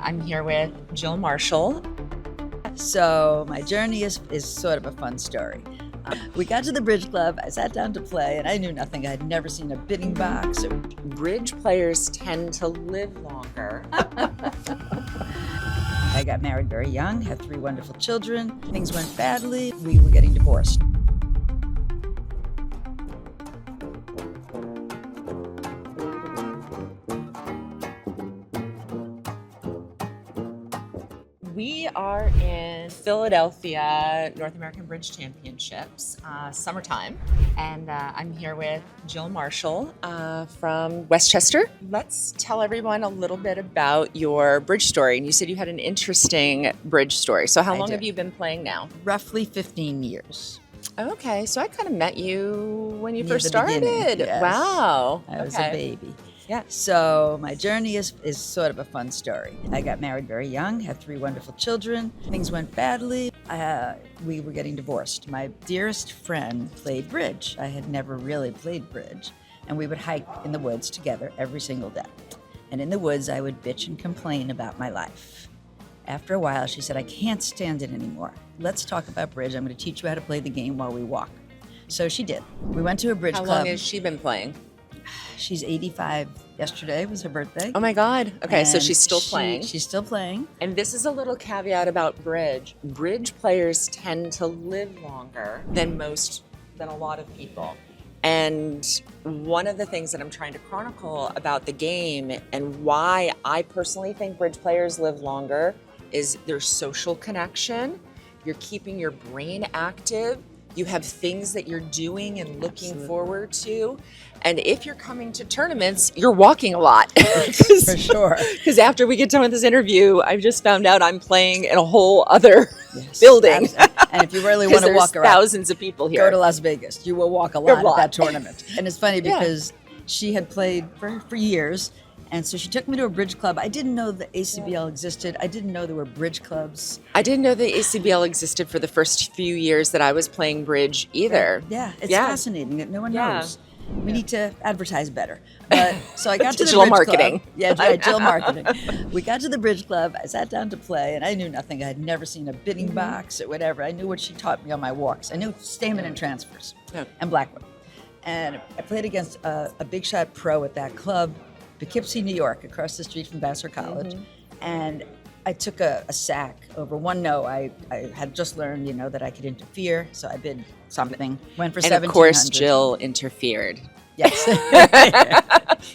I'm here with Jill Marshall. So my journey is sort of a fun story. We got to the bridge club, I sat down to play, and I knew nothing. I'd never seen a bidding box. Bridge players tend to live longer. I got married very young, had 3 wonderful children. Things went badly. We were getting divorced. We are in Philadelphia North American Bridge Championships, summertime, and I'm here with Jill Marshall from Westchester. Let's tell everyone a little bit about your bridge story. And you said you had an interesting bridge story. So how long have you been playing now? Roughly 15 years. Okay, so I kind of met you when you Near first the started. beginning, yes. Wow. I was a baby. Yeah. So my journey is sort of a fun story. I got married very young, had 3 wonderful children. Things went badly. We were getting divorced. My dearest friend played bridge. I had never really played bridge. And we would hike in the woods together every single day. And in the woods, I would bitch and complain about my life. After a while, she said, I can't stand it anymore. Let's talk about bridge. I'm going to teach you how to play the game while we walk. So she did. We went to a bridge club. How long has she been playing? She's 85. Yesterday was her birthday. Oh my God. Okay, so And she's still playing. She's still playing. And this is a little caveat about bridge. Bridge players tend to live longer than a lot of people. And one of the things that I'm trying to chronicle about the game and why I personally think bridge players live longer is their social connection. You're keeping your brain active. You have things that you're doing and looking Absolutely. forward to. And if you're coming to tournaments, you're walking a lot. For sure. Because after we get done with this interview, I've just found out I'm playing in a whole other Yes, building. absolutely. And if you really want to There's walk around, thousands of people here. go to Las Vegas. You will walk a lot at that tournament. And it's funny Yeah. because she had played for years. And so she took me to a bridge club. I didn't know the acbl existed. I didn't know there were bridge clubs. I didn't know the acbl existed for the first few years that I was playing bridge either. Yeah, it's Yeah. fascinating that no one Yeah. knows. We need to advertise better. But so I got to the Digital bridge marketing. club. Yeah, right, digital marketing. We got to the bridge club. I sat down to play, and I knew nothing. I had never seen a bidding box or whatever. I knew what she taught me on my walks. I knew stamen and transfers and Blackwood. And I played against a big shot pro at that club, Poughkeepsie, New York, across the street from Vassar College. And I took a sack over one no. I had just learned, that I could interfere, so I bid something. Went for 1700. And of course, Jill interfered. Yes.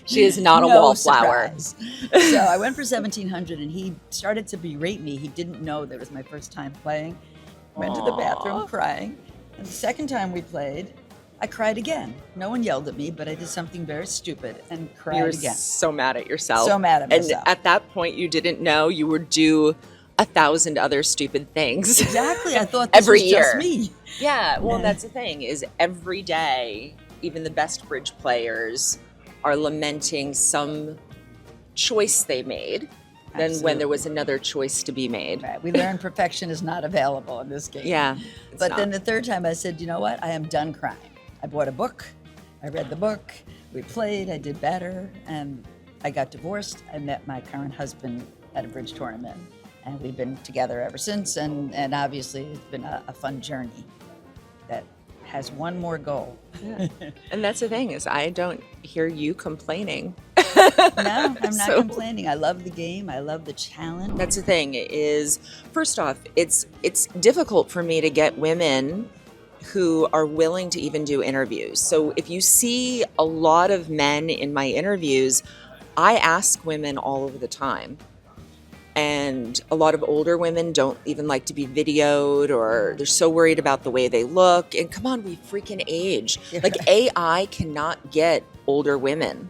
She is not a No wallflower. surprise. So I went for 1700, and he started to berate me. He didn't know that it was my first time playing. Went to the bathroom crying. And the second time we played, I cried again. No one yelled at me, but I did something very stupid and cried You were again. so mad at yourself. So mad at myself. And at that point, you didn't know you were due 1,000 other stupid things. Exactly. I thought this Every was year. just me. Yeah, well, Yeah. that's the thing is every day, even the best bridge players are lamenting some choice they made than when Absolutely. there was another choice to be made. Right. We learned perfection is not available in this game. Yeah. But then the third time I said, you know what? I am done crying. I bought a book. I read the book. We played. I did better. And I got divorced. I met my current husband at a bridge tournament. And we've been together ever since. And obviously, it's been a fun journey that has one more goal. Yeah. And that's the thing is I don't hear you complaining. No, I'm not So- complaining. I love the game. I love the challenge. That's the thing is, first off, it's difficult for me to get women who are willing to even do interviews. So if you see a lot of men in my interviews, I ask women all over the time. And a lot of older women don't even like to be videoed, or they're so worried about the way they look. And come on, we freaking age. Yeah. Like AI cannot get older women.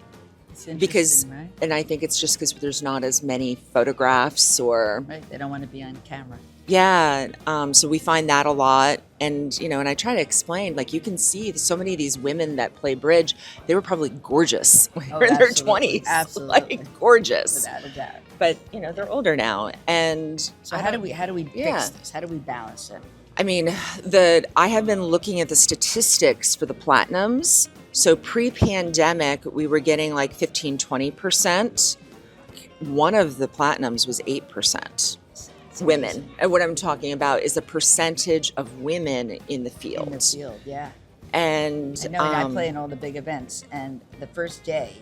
It's interesting, Because, right? and I think it's just because there's not as many photographs or, Right. They don't want to be on camera. yeah. So we find that a lot. And, and I try to explain, like, you can see so many of these women that play bridge, they were probably gorgeous when they were in their absolutely. 20s. Absolutely. Like, gorgeous. Without a doubt. But, they're older now. And So how do we Yeah. fix this? How do we balance it? I mean, I have been looking at the statistics for the platinums. So pre-pandemic, we were getting like 15, 20%. one of the platinums was 8%. It's Women. amazing. And what I'm talking about is the percentage of women in the field. In the field, yeah. And I know, and I play in all the big events, and the first day,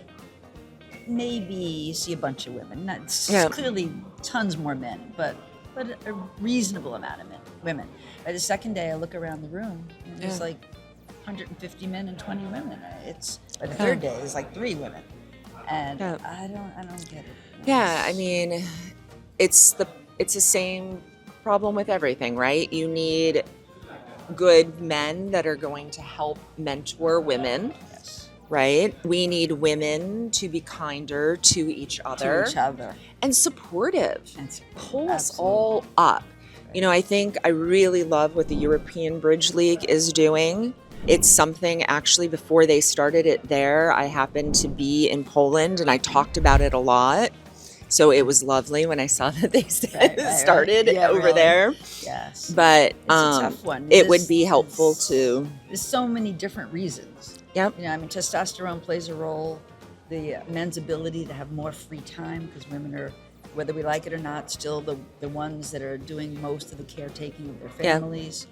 maybe you see a bunch of women. Not clearly tons more men, but a reasonable amount of women. By the second day, I look around the room, and there's like 150 men and 20 women. It's by the third day, there's like 3 women, and I don't get it. Yeah, I mean, it's the same problem with everything, right? You need good men that are going to help mentor women. Yes. Right? We need women to be kinder to each other. And supportive. Pull us all up. You know, I think I really love what the European Bridge League is doing. It's something, actually, before they started it there, I happened to be in Poland and I talked about it a lot. So it was lovely when I saw that they started over there. Yes. But it's a tough one. It would be helpful to... There's so many different reasons. Yep. You know, I mean, testosterone plays a role. The men's ability to have more free time, because women are, whether we like it or not, still the ones that are doing most of the caretaking of their families.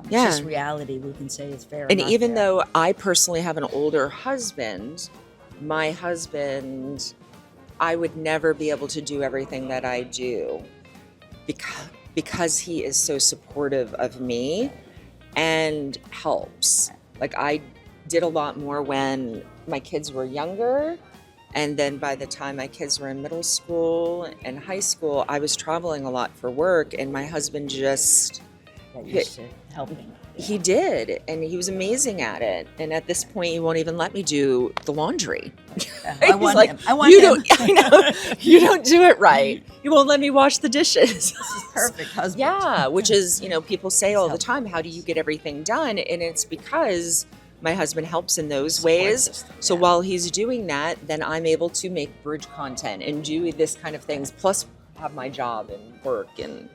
It's just reality, we can say it's fair. And even though I personally have an older husband, my husband, I would never be able to do everything that I do because he is so supportive of me and helps. Like, I did a lot more when my kids were younger, and then by the time my kids were in middle school and high school, I was traveling a lot for work, and my husband just helping. He did, and he was amazing at it. And at this point, he won't even let me do the laundry. I want him. I know, you don't do it right. You won't let me wash the dishes. This is perfect husband. Yeah, which is, you know, people say all the time, how do you get everything done? And it's because my husband helps in those ways. So while he's doing that, then I'm able to make bridge content and do this kind of things, plus have my job and work and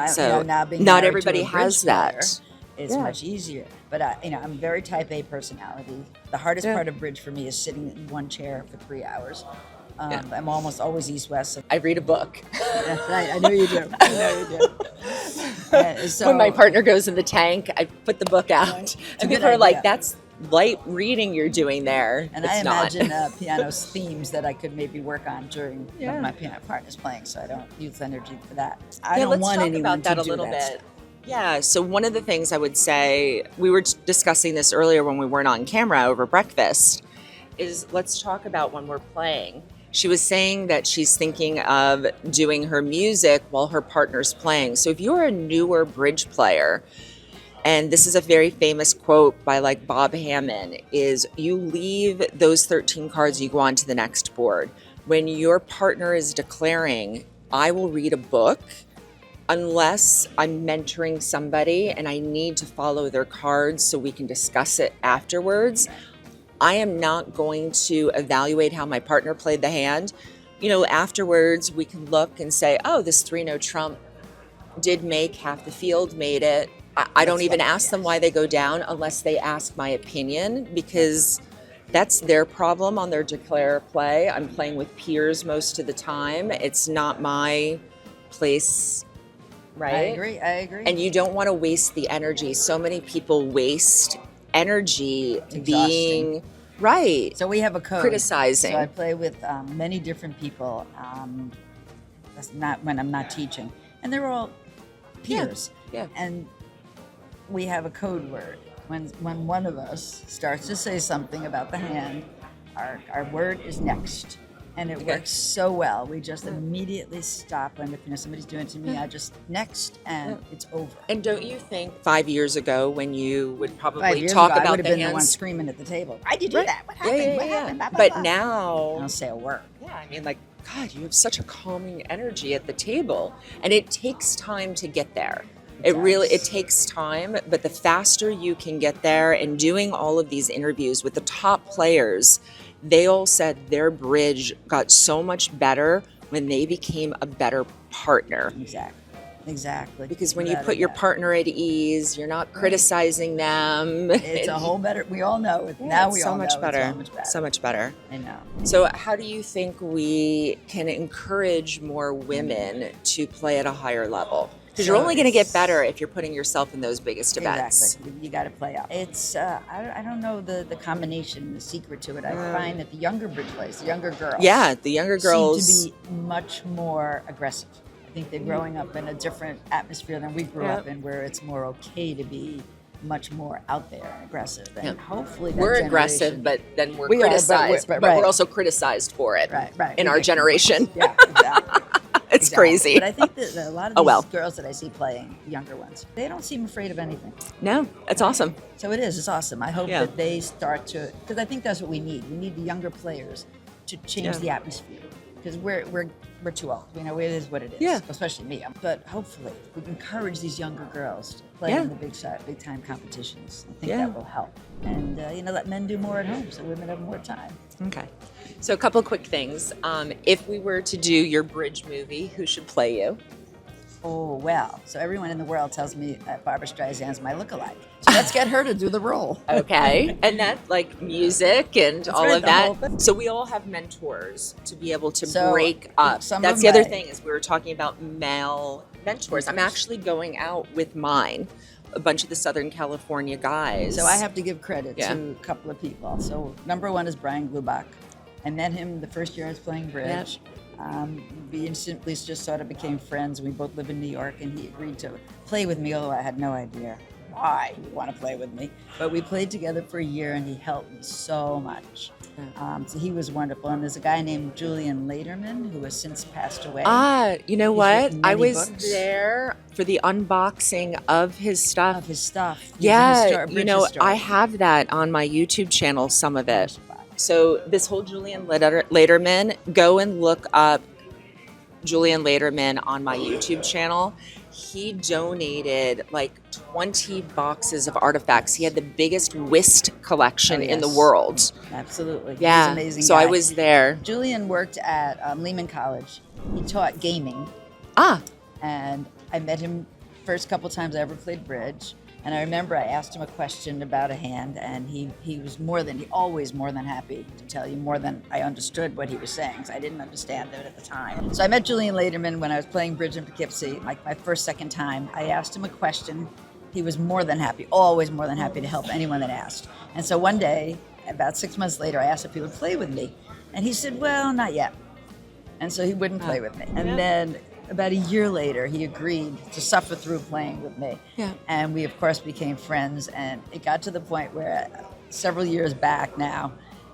so now being not everybody has that. It's much easier. But I'm very type A personality. The hardest part of bridge for me is sitting in one chair for 3 hours. I'm almost always east-west. So. I read a book. I know you do. So, when my partner goes in the tank, I put the book out. And people are like, that's light reading you're doing there. And I imagine piano themes that I could maybe work on during when my piano partner's playing, so I don't use energy for that. I don't want anyone to do that. Let's talk about that a little bit. Yeah, so one of the things I would say, we were discussing this earlier when we weren't on camera over breakfast, is let's talk about when we're playing. She was saying that she's thinking of doing her music while her partner's playing. So if you're a newer bridge player, and this is a very famous quote by like Bob Hammond, is you leave those 13 cards, you go on to the next board. When your partner is declaring, I will read a book, unless I'm mentoring somebody and I need to follow their cards so we can discuss it afterwards, I am not going to evaluate how my partner played the hand. You know, afterwards we can look and say, oh, this 3-note trump did make half the field, made it. I don't even ask them why they go down unless they ask my opinion, because that's their problem on their declare play. I'm playing with peers most of the time. It's not my place. Right? I agree. And you don't want to waste the energy. So many people waste energy being right. So we have a code. Criticizing. So I play with many different people. That's not when I'm not teaching. And they're all peers. Yeah. And we have a code word. When one of us starts to say something about the hand, our word is next. And it works so well. We just immediately stop when somebody's doing it to me. I just next, and it's over. And don't you think 5 years ago, when you would probably talk about I would have been hands, the one screaming at the table. Why'd you do that? What happened? What happened? Blah, blah, but blah. now, I don't say a word. Yeah, I mean, like, God, you have such a calming energy at the table, and it takes time to get there. It takes time, but the faster you can get there, and doing all of these interviews with the top players, they all said their bridge got so much better when they became a better partner. Exactly. Exactly. Because when you Without put a your doubt. partner at ease, you're not criticizing them. It's a whole better. We all know it. Yeah, Now it's we so all much know better. it's so much better. So much better. I know. So how do you think we can encourage more women to play at a higher level? Because you're So only going to get it's- better if you're putting yourself in those biggest events. Exactly. You got to play up. It's I don't know the combination, the secret to it. I find that the younger bridge players, the younger girls, Yeah, the younger girls seem to be much more aggressive. I think they're growing up in a different atmosphere than we grew up in, where it's more okay to be much more out there and aggressive. And hopefully that we're generation- aggressive, but then we're We are, but criticized. we're- But right. we're also criticized for it right. in We our get- generation. Yeah, exactly. It's Exactly. crazy. But I think that a lot of Oh, these well. girls that I see playing, younger ones, they don't seem afraid of anything. No, it's awesome. So it's awesome. I hope Yeah. that they start to, because I think that's what we need. We need the younger players to change the atmosphere, because we're too old. You know, it is what it is. Yeah. Especially me. But hopefully, we can encourage these younger girls to play in the big time competitions. I think that will help. And let men do more at home, so women have more time. Okay. So a couple quick things. If we were to do your bridge movie, who should play you? Oh, well. So everyone in the world tells me that Barbara Streisand's my lookalike. So let's get her to do the role. Okay. And that's like music and all right, of the whole that. thing. So we all have mentors to be able to So, break up. some That's of the other my- thing is we were talking about male mentors. I'm actually going out with mine, a bunch of the Southern California guys. So I have to give credit Yeah. to a couple of people. So number one is Brian Glubach. I met him the first year I was playing bridge. We instantly just sort of became friends. We both live in New York, and he agreed to play with me, although I had no idea why he would want to play with me. But we played together for a year, and he helped me so much. So he was wonderful. And there's a guy named Julian Laterman who has since passed away. You know He's what? written I many was books. there for the unboxing of his stuff. Of his stuff. He's a Yeah, bridge I historian. have that on my YouTube channel, some of it. So this whole Julian Laterman, go and look up Julian Laterman on my YouTube channel. He donated like 20 boxes of artifacts. He had the biggest whist collection in the yes. world. Absolutely. Yeah. He's an amazing So guy. I was there. Julian worked at Lehman College. He taught gaming, Ah, and I met him first couple times I ever played bridge. And I remember I asked him a question about a hand, and he was always more than happy to tell you more than I understood what he was saying, because I didn't understand it at the time. So I met Julian Laterman when I was playing bridge in Poughkeepsie, like my second time. I asked him a question. He was more than happy, always more than happy to help anyone that asked. And so one day, about 6 months later, I asked if he would play with me. And he said, well, not yet. And so he wouldn't play with me. And then about a year later, he agreed to suffer through playing with me. Yeah. And we, of course, became friends. And it got to the point where several years back now,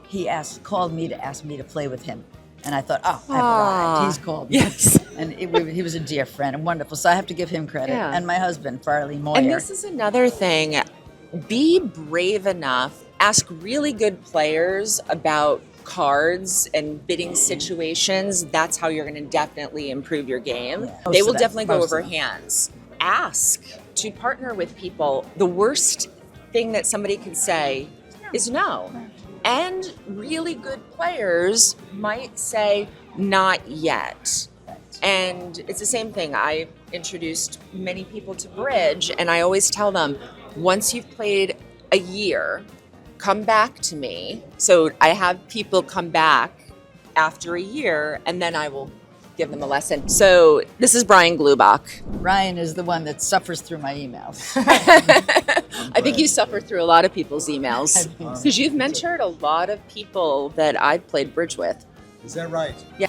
he called me to ask me to play with him. And I thought, oh, I've arrived. He's called me. Yes. And he was a dear friend and wonderful. So I have to give him credit. Yeah. And my husband, Farley Moyer. and this is another thing. Be brave enough. Ask really good players about cards and bidding situations. That's how you're going to definitely improve your game. Yeah. They Most will of them. definitely go Most over of them. hands. Ask to partner with people. The worst thing that somebody could say is no. And really good players might say, not yet. And it's the same thing. I introduced many people to bridge, and I always tell them, once you've played a year, come back to me. So I have people come back after a year, and then I will give them a lesson. So this is Brian Glubach. Ryan is the one that suffers through my emails. I think you suffer through a lot of people's I emails think so. because you've mentored a lot of people that I've played bridge with. Is that right? Yeah.